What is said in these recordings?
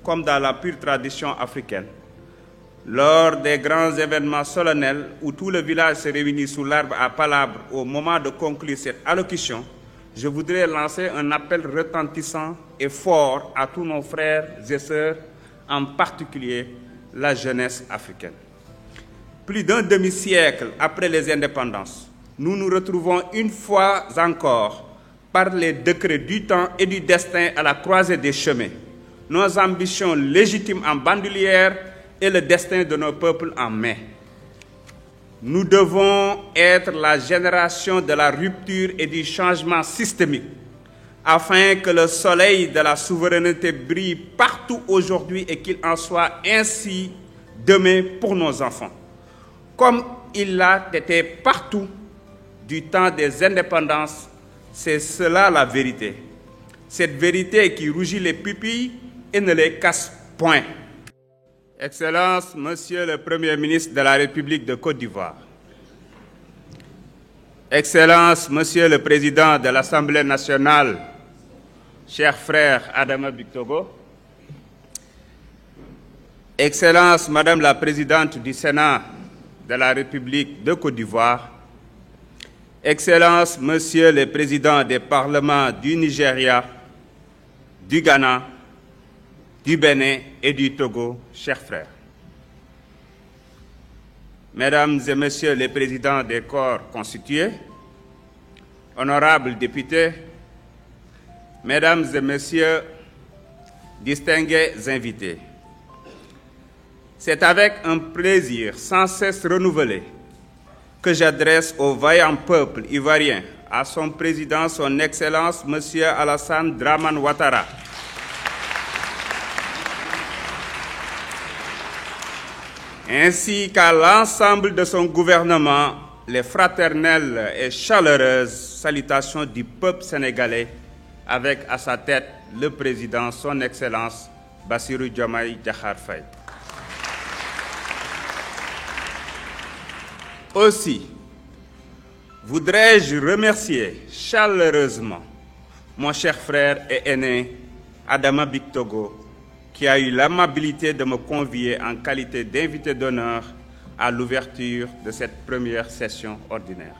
comme dans la pure tradition africaine. Lors des grands événements solennels où tout le village se réunit sous l'arbre à palabres au moment de conclure cette allocution, je voudrais lancer un appel retentissant et fort à tous nos frères et sœurs, en particulier la jeunesse africaine. Plus d'un demi-siècle après les indépendances, nous nous retrouvons une fois encore par les décrets du temps et du destin à la croisée des chemins. Nos ambitions légitimes en bandoulière et le destin de nos peuples en main. Nous devons être la génération de la rupture et du changement systémique, afin que le soleil de la souveraineté brille partout aujourd'hui et qu'il en soit ainsi demain pour nos enfants. Comme il l'a été partout du temps des indépendances, c'est cela la vérité. Cette vérité qui rougit les pupilles et ne les casse point. Excellence, Monsieur le Premier ministre de la République de Côte d'Ivoire. Excellence, Monsieur le Président de l'Assemblée nationale, cher frère Adama Bictogo. Excellence, Madame la Présidente du Sénat de la République de Côte d'Ivoire. Excellence, Monsieur le Président des parlements du Nigeria, du Ghana, du Bénin et du Togo, chers frères. Mesdames et Messieurs les présidents des corps constitués, honorables députés, Mesdames et Messieurs, distingués invités, c'est avec un plaisir sans cesse renouvelé que j'adresse au vaillant peuple ivoirien, à son président, son Excellence, M. Alassane Dramane Ouattara, ainsi qu'à l'ensemble de son gouvernement, les fraternelles et chaleureuses salutations du peuple sénégalais, avec à sa tête le président, son Excellence, Bassirou Diomaye Diakhar Faye. Aussi, voudrais-je remercier chaleureusement mon cher frère et aîné, Adama Bictogo, qui a eu l'amabilité de me convier en qualité d'invité d'honneur à l'ouverture de cette première session ordinaire.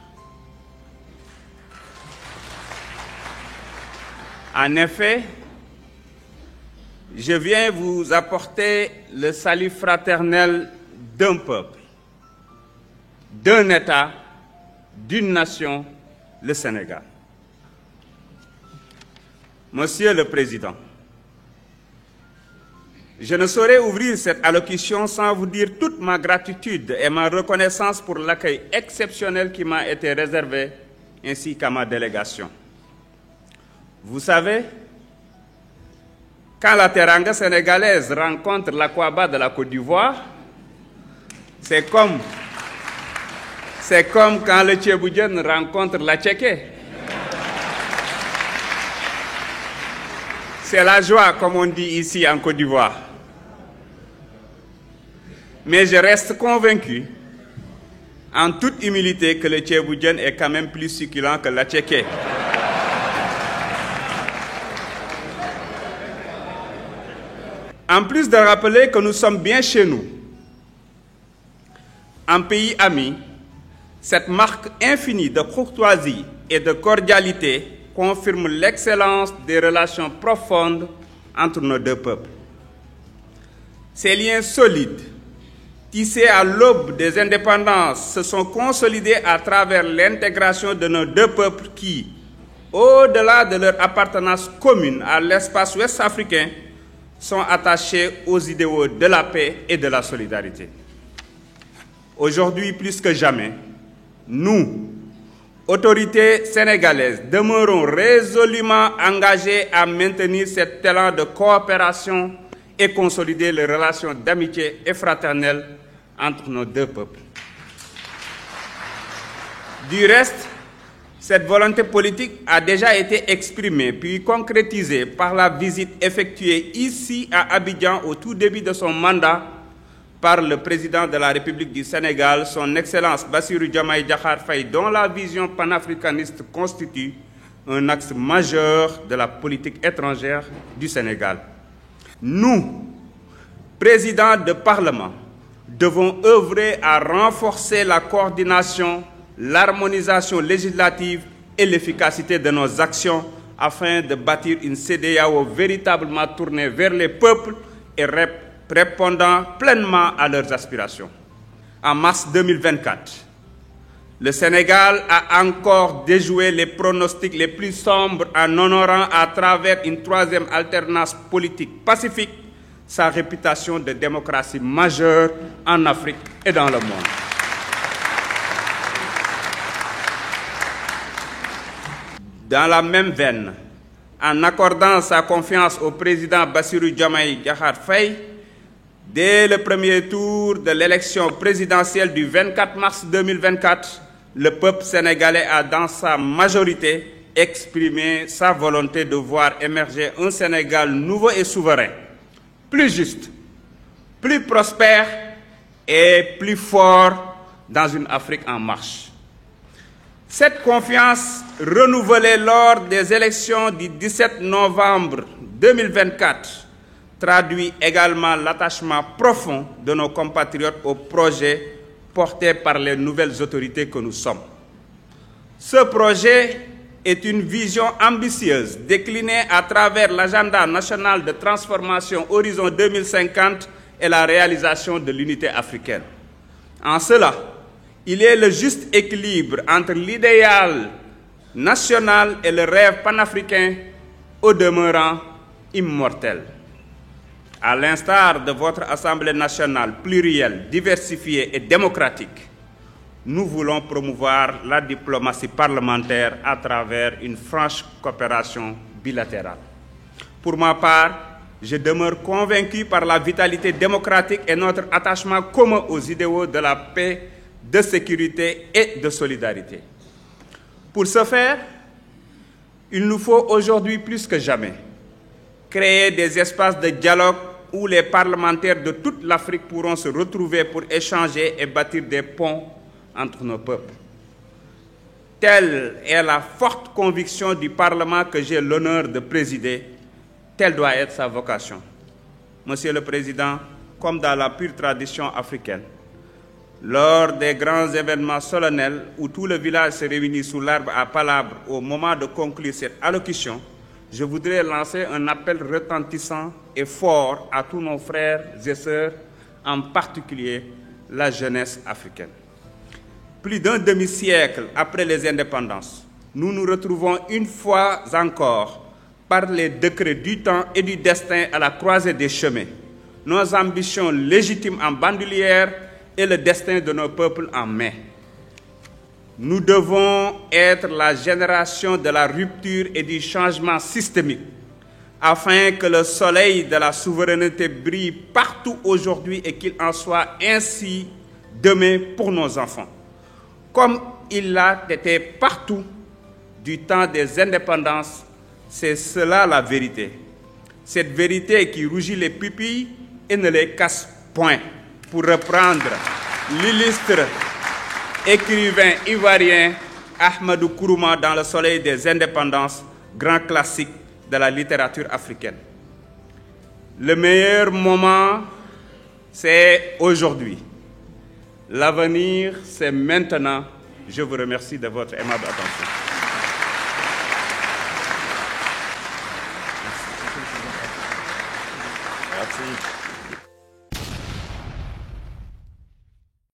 En effet, je viens vous apporter le salut fraternel d'un peuple, d'un État, d'une nation, le Sénégal. Monsieur le Président, je ne saurais ouvrir cette allocution sans vous dire toute ma gratitude et ma reconnaissance pour l'accueil exceptionnel qui m'a été réservé, ainsi qu'à ma délégation. Vous savez, quand la Teranga sénégalaise rencontre l'Akwaba de la Côte d'Ivoire, c'est comme quand le Tchéboudienne rencontre la Tchéké. C'est la joie, comme on dit ici en Côte d'Ivoire. Mais je reste convaincu, en toute humilité, que le Tchéboudienne est quand même plus succulent que la Tchéké. En plus de rappeler que nous sommes bien chez nous, en pays ami, cette marque infinie de courtoisie et de cordialité confirme l'excellence des relations profondes entre nos deux peuples. Ces liens solides, tissés à l'aube des indépendances, se sont consolidés à travers l'intégration de nos deux peuples qui, au-delà de leur appartenance commune à l'espace ouest-africain, sont attachés aux idéaux de la paix et de la solidarité. Aujourd'hui, plus que jamais, nous, autorités sénégalaises, demeurons résolument engagés à maintenir cet élan de coopération et consolider les relations d'amitié et fraternelle entre nos deux peuples. Du reste, cette volonté politique a déjà été exprimée puis concrétisée par la visite effectuée ici à Abidjan au tout début de son mandat par le président de la République du Sénégal, son Excellence Bassirou Diomaye Diakhar Faye, dont la vision panafricaniste constitue un axe majeur de la politique étrangère du Sénégal. Nous, présidents de Parlement, devons œuvrer à renforcer la coordination, l'harmonisation législative et l'efficacité de nos actions afin de bâtir une CEDEAO véritablement tournée vers les peuples et répondant pleinement à leurs aspirations. En mars 2024, le Sénégal a encore déjoué les pronostics les plus sombres en honorant à travers une troisième alternance politique pacifique sa réputation de démocratie majeure en Afrique et dans le monde. Dans la même veine, en accordant sa confiance au président Bassirou Diomaye Diakhar Faye, dès le premier tour de l'élection présidentielle du 24 mars 2024, le peuple sénégalais a, dans sa majorité, exprimé sa volonté de voir émerger un Sénégal nouveau et souverain, plus juste, plus prospère et plus fort dans une Afrique en marche. Cette confiance renouvelée lors des élections du 17 novembre 2024 traduit également l'attachement profond de nos compatriotes au projet porté par les nouvelles autorités que nous sommes. Ce projet est une vision ambitieuse déclinée à travers l'agenda national de transformation Horizon 2050 et la réalisation de l'unité africaine. En cela, il est le juste équilibre entre l'idéal national et le rêve panafricain, au demeurant immortel. À l'instar de votre Assemblée nationale plurielle, diversifiée et démocratique, nous voulons promouvoir la diplomatie parlementaire à travers une franche coopération bilatérale. Pour ma part, je demeure convaincu par la vitalité démocratique et notre attachement commun aux idéaux de la paix, de sécurité et de solidarité. Pour ce faire, il nous faut aujourd'hui plus que jamais créer des espaces de dialogue où les parlementaires de toute l'Afrique pourront se retrouver pour échanger et bâtir des ponts entre nos peuples. Telle est la forte conviction du Parlement que j'ai l'honneur de présider. Telle doit être sa vocation. Monsieur le Président, comme dans la pure tradition africaine, lors des grands événements solennels où tout le village se réunit sous l'arbre à palabres au moment de conclure cette allocution, je voudrais lancer un appel retentissant et fort à tous nos frères et sœurs, en particulier la jeunesse africaine. Plus d'un demi-siècle après les indépendances, nous nous retrouvons une fois encore par les décrets du temps et du destin à la croisée des chemins, nos ambitions légitimes en bandoulière et le destin de nos peuples en main. Nous devons être la génération de la rupture et du changement systémique, afin que le soleil de la souveraineté brille partout aujourd'hui et qu'il en soit ainsi demain pour nos enfants, comme il l'a été partout du temps des indépendances. C'est cela la vérité. Cette vérité qui rougit les pupilles et ne les casse point, pour reprendre l'illustre écrivain ivoirien Ahmadou Kourouma dans Le Soleil des indépendances, grand classique de la littérature africaine. Le meilleur moment, c'est aujourd'hui. L'avenir, c'est maintenant. Je vous remercie de votre aimable attention.